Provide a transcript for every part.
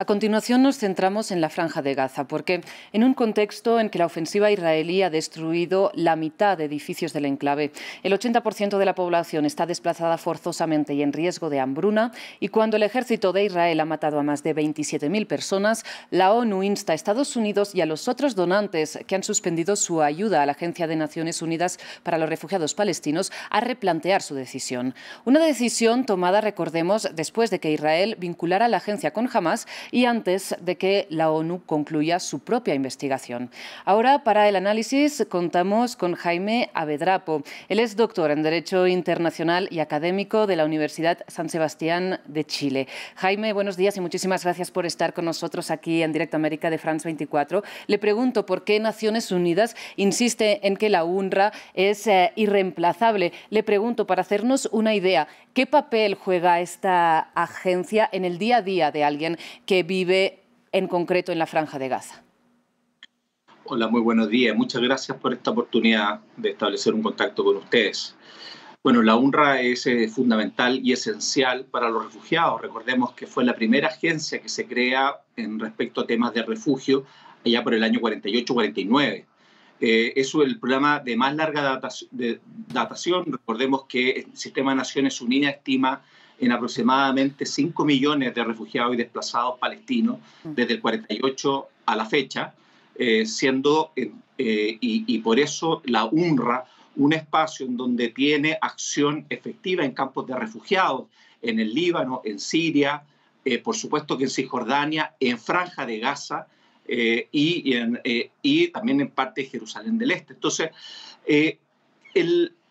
A continuación nos centramos en la Franja de Gaza, porque en un contexto en que la ofensiva israelí ha destruido la mitad de edificios del enclave, el 80% de la población está desplazada forzosamente y en riesgo de hambruna, y cuando el ejército de Israel ha matado a más de 27.000 personas, la ONU insta a Estados Unidos y a los otros donantes que han suspendido su ayuda a la Agencia de Naciones Unidas para los Refugiados Palestinos a replantear su decisión. Una decisión tomada, recordemos, después de que Israel vinculara a la agencia con Hamás y antes de que la ONU concluya su propia investigación. Ahora, para el análisis, contamos con Jaime Abedrapo. Él es doctor en Derecho Internacional y académico de la Universidad San Sebastián de Chile. Jaime, buenos días y muchísimas gracias por estar con nosotros aquí en Directo América de France 24. Le pregunto por qué Naciones Unidas insiste en que la UNRWA es irreemplazable. Le pregunto, para hacernos una idea, ¿qué papel juega esta agencia en el día a día de alguien que vive en concreto en la Franja de Gaza? Hola, muy buenos días. Muchas gracias por esta oportunidad de establecer un contacto con ustedes. Bueno, la UNRWA es fundamental y esencial para los refugiados. Recordemos que fue la primera agencia que se crea en respecto a temas de refugio allá por el año 48-49. Es el programa de más larga datación. Recordemos que el Sistema de Naciones Unidas estima en aproximadamente 5 millones de refugiados y desplazados palestinos desde el 48 a la fecha, y por eso la UNRWA, un espacio en donde tiene acción efectiva en campos de refugiados, en el Líbano, en Siria, por supuesto que en Cisjordania, en Franja de Gaza y también en parte de Jerusalén del Este. Entonces,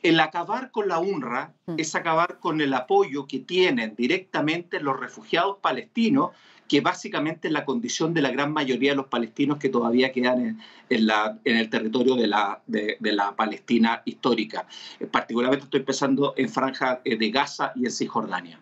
el acabar con la UNRWA es acabar con el apoyo que tienen directamente los refugiados palestinos, que básicamente es la condición de la gran mayoría de los palestinos que todavía quedan en el territorio de la Palestina histórica. Particularmente estoy pensando en Franja de Gaza y en Cisjordania.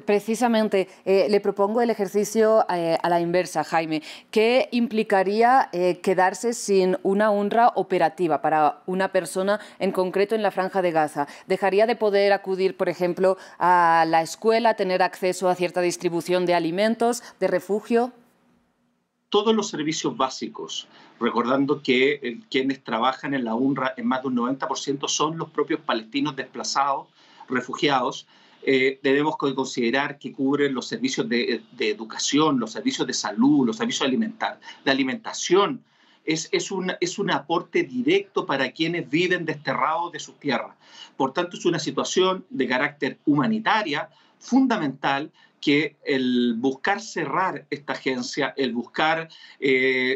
Precisamente, le propongo el ejercicio a la inversa, Jaime. ¿Qué implicaría quedarse sin una UNRWA operativa para una persona en concreto en la Franja de Gaza? ¿Dejaría de poder acudir, por ejemplo, a la escuela, tener acceso a cierta distribución de alimentos, de refugio? Todos los servicios básicos, recordando que quienes trabajan en la UNRWA en más de un 90% son los propios palestinos desplazados, refugiados. Tenemos que considerar que cubren los servicios de educación, los servicios de salud, los servicios de alimentación. Es un aporte directo para quienes viven desterrados de sus tierras. Por tanto, es una situación de carácter humanitaria fundamental que el buscar cerrar esta agencia, el buscar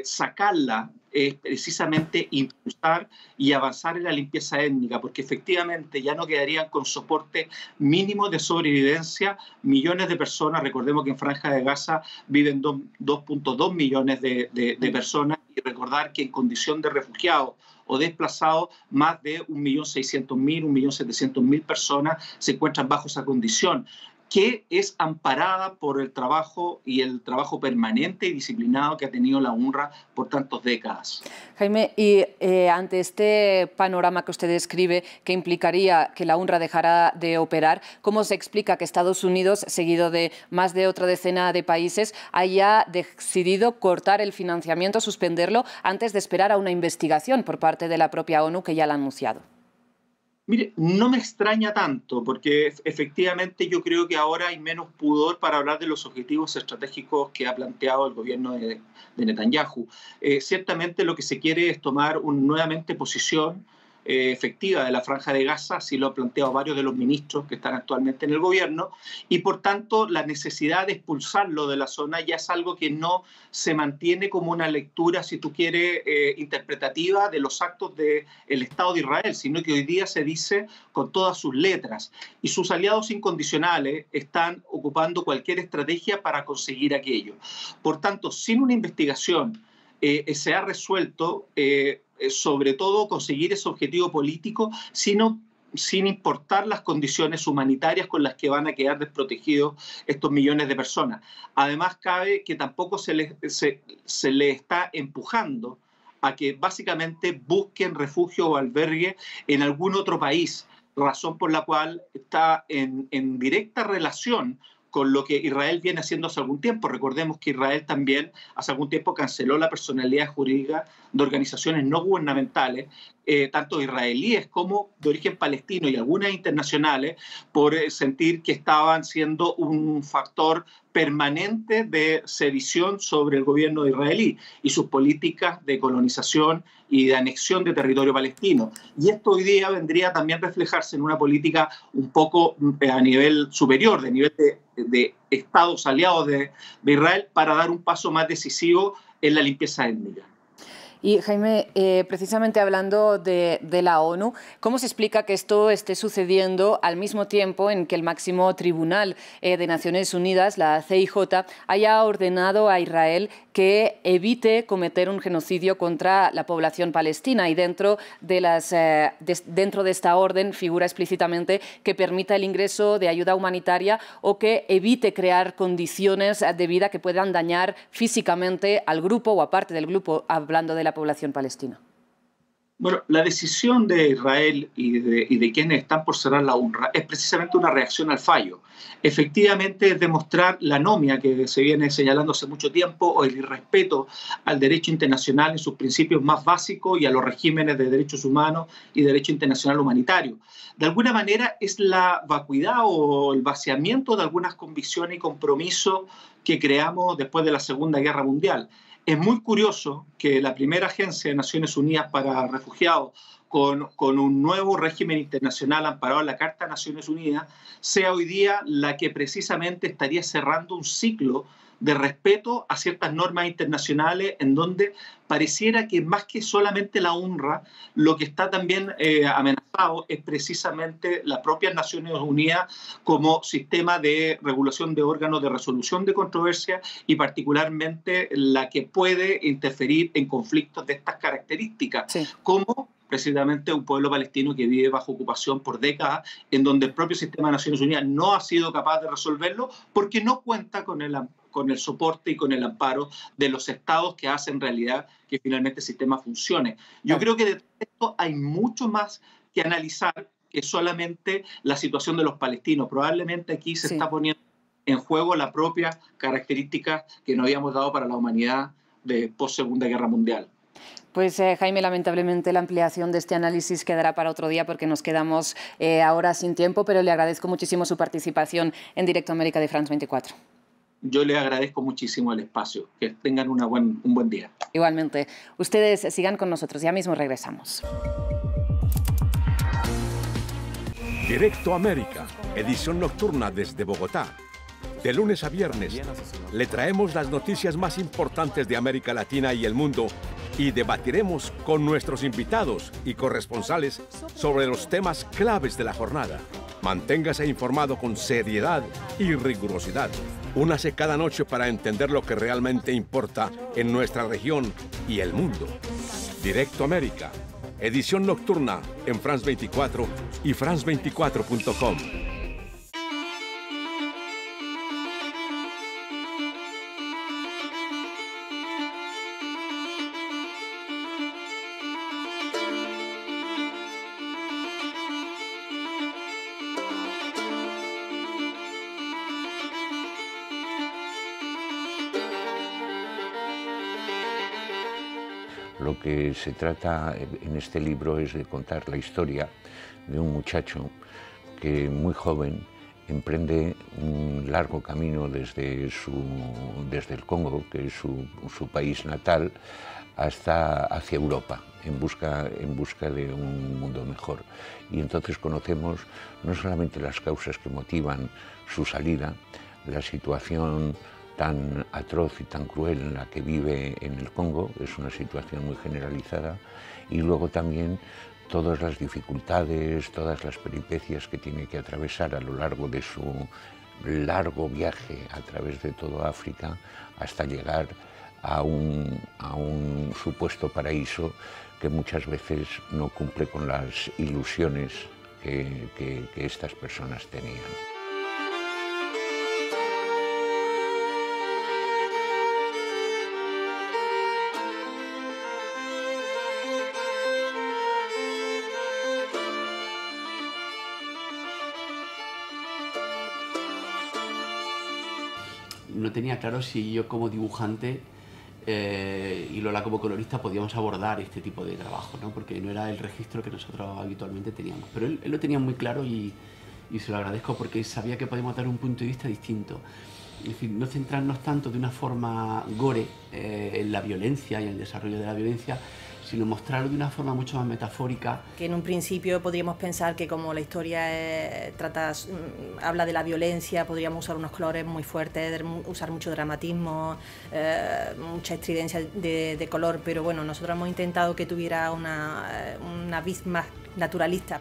sacarla, es precisamente impulsar y avanzar en la limpieza étnica, porque efectivamente ya no quedarían con soporte mínimo de sobrevivencia millones de personas. Recordemos que en Franja de Gaza viven 2.2 millones de personas, y recordar que en condición de refugiados o desplazados, más de 1.600.000, 1.700.000 personas se encuentran bajo esa condición, que es amparada por el trabajo permanente y disciplinado que ha tenido la UNRWA por tantas décadas. Jaime, y ante este panorama que usted describe, que implicaría que la UNRWA dejara de operar, ¿cómo se explica que Estados Unidos, seguido de más de otra decena de países, haya decidido cortar el financiamiento, suspenderlo, antes de esperar a una investigación por parte de la propia ONU, que ya la ha anunciado? Mire, no me extraña tanto, porque efectivamente yo creo que ahora hay menos pudor para hablar de los objetivos estratégicos que ha planteado el gobierno de Netanyahu. Ciertamente lo que se quiere es tomar nuevamente posición efectiva de la Franja de Gaza, así lo han planteado varios de los ministros que están actualmente en el gobierno, y por tanto la necesidad de expulsarlo de la zona ya es algo que no se mantiene como una lectura, si tú quieres, interpretativa de los actos del Estado de Israel, sino que hoy día se dice con todas sus letras, y sus aliados incondicionales están ocupando cualquier estrategia para conseguir aquello. Por tanto, sin una investigación se ha resuelto sobre todo conseguir ese objetivo político, sin importar las condiciones humanitarias con las que van a quedar desprotegidos estos millones de personas. Además, cabe que tampoco se le está empujando a que básicamente busquen refugio o albergue en algún otro país, razón por la cual está en directa relación con lo que Israel viene haciendo hace algún tiempo. Recordemos que Israel también hace algún tiempo canceló la personalidad jurídica de organizaciones no gubernamentales, tanto israelíes como de origen palestino y algunas internacionales, por sentir que estaban siendo un factor permanente de sedición sobre el gobierno israelí y sus políticas de colonización y de anexión de territorio palestino. Y esto hoy día vendría también a reflejarse en una política un poco a nivel superior, de nivel de estados aliados de Israel, para dar un paso más decisivo en la limpieza étnica. Y Jaime, precisamente hablando de la ONU, ¿cómo se explica que esto esté sucediendo al mismo tiempo en que el máximo tribunal de Naciones Unidas, la CIJ, haya ordenado a Israel que evite cometer un genocidio contra la población palestina? Y dentro de esta orden figura explícitamente que permita el ingreso de ayuda humanitaria o que evite crear condiciones de vida que puedan dañar físicamente al grupo o a parte del grupo, hablando de la población palestina. Bueno, la decisión de Israel y de quienes están por cerrar la UNRWA es precisamente una reacción al fallo. Efectivamente, es demostrar la anomia que se viene señalando hace mucho tiempo o el irrespeto al derecho internacional en sus principios más básicos y a los regímenes de derechos humanos y derecho internacional humanitario. De alguna manera es la vacuidad o el vaciamiento de algunas convicciones y compromisos que creamos después de la Segunda Guerra Mundial. Es muy curioso que la primera agencia de Naciones Unidas para Refugiados, con un nuevo régimen internacional amparado en la Carta de Naciones Unidas, sea hoy día la que precisamente estaría cerrando un ciclo de respeto a ciertas normas internacionales en donde pareciera que más que solamente la UNRWA, lo que está también amenazado es precisamente las propias Naciones Unidas como sistema de regulación de órganos de resolución de controversias y particularmente la que puede interferir en conflictos de estas características, sí, como precisamente un pueblo palestino que vive bajo ocupación por décadas, en donde el propio sistema de Naciones Unidas no ha sido capaz de resolverlo porque no cuenta con el soporte y con el amparo de los estados que hacen realidad que finalmente el sistema funcione. Yo creo que de esto hay mucho más que analizar que solamente la situación de los palestinos. Probablemente aquí se está poniendo en juego la propia característica que nos habíamos dado para la humanidad de post-Segunda Guerra Mundial. Pues Jaime, lamentablemente la ampliación de este análisis quedará para otro día porque nos quedamos ahora sin tiempo, pero le agradezco muchísimo su participación en Directo América de France 24. Yo les agradezco muchísimo el espacio. Que tengan un buen día. Igualmente. Ustedes sigan con nosotros. Ya mismo regresamos. Directo América, edición nocturna desde Bogotá. De lunes a viernes, le traemos las noticias más importantes de América Latina y el mundo y debatiremos con nuestros invitados y corresponsales sobre los temas claves de la jornada. Manténgase informado con seriedad y rigurosidad. Únase cada noche para entender lo que realmente importa en nuestra región y el mundo. Directo América, edición nocturna en France 24 y France24.com. Lo que se trata en este libro es de contar la historia de un muchacho que muy joven emprende un largo camino desde el Congo, que es su país natal, hacia Europa, en busca de un mundo mejor. Y entonces conocemos no solamente las causas que motivan su salida, la situación tan atroz y tan cruel en la que vive en el Congo, es una situación muy generalizada, y luego también todas las dificultades, todas las peripecias que tiene que atravesar a lo largo de su largo viaje a través de toda África hasta llegar a un supuesto paraíso que muchas veces no cumple con las ilusiones que estas personas tenían. no tenía claro si yo como dibujante y Lola como colorista podíamos abordar este tipo de trabajo, ¿no? Porque no era el registro que nosotros habitualmente teníamos. Pero él lo tenía muy claro y se lo agradezco porque sabía que podíamos dar un punto de vista distinto. Es decir, no centrarnos tanto de una forma gore en la violencia y en el desarrollo de la violencia, sino mostrarlo de una forma mucho más metafórica. Que en un principio podríamos pensar que como la historia habla de la violencia, podríamos usar unos colores muy fuertes, usar mucho dramatismo, mucha estridencia de color, pero bueno, nosotros hemos intentado que tuviera una vis más naturalista.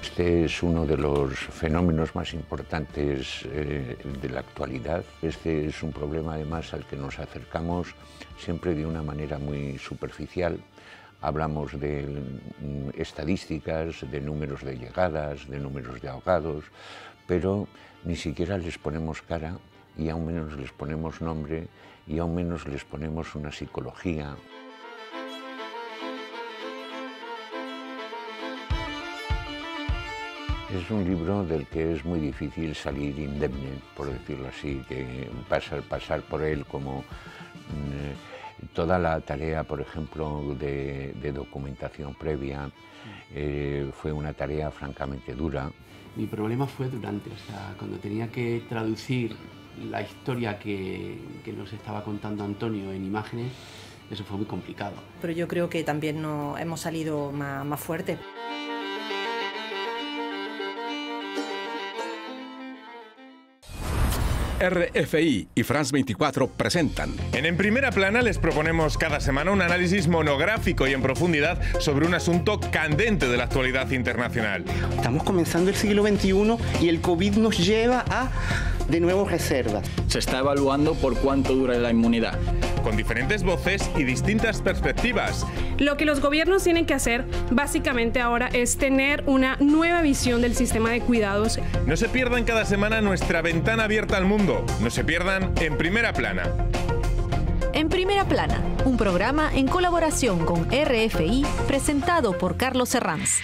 Este es uno de los fenómenos más importantes de la actualidad. Este es un problema además al que nos acercamos siempre de una manera muy superficial. Hablamos de estadísticas, de números de llegadas, de números de ahogados, pero ni siquiera les ponemos cara y aún menos les ponemos nombre y aún menos les ponemos una psicología. Es un libro del que es muy difícil salir indemne, por decirlo así, que pasar por él como toda la tarea, por ejemplo, de documentación previa, fue una tarea francamente dura. Mi problema fue durante, o sea, cuando tenía que traducir la historia que nos estaba contando Antonio en imágenes, eso fue muy complicado. Pero yo creo que también hemos salido más fuertes. RFI y France 24 presentan. En Primera Plana les proponemos cada semana un análisis monográfico y en profundidad sobre un asunto candente de la actualidad internacional. Estamos comenzando el siglo XXI y el COVID nos lleva a, de nuevo, reservas. Se está evaluando por cuánto dura la inmunidad. Con diferentes voces y distintas perspectivas. Lo que los gobiernos tienen que hacer básicamente ahora es tener una nueva visión del sistema de cuidados. No se pierdan cada semana nuestra ventana abierta al mundo. No se pierdan En Primera Plana. En Primera Plana, un programa en colaboración con RFI presentado por Carlos Herranz.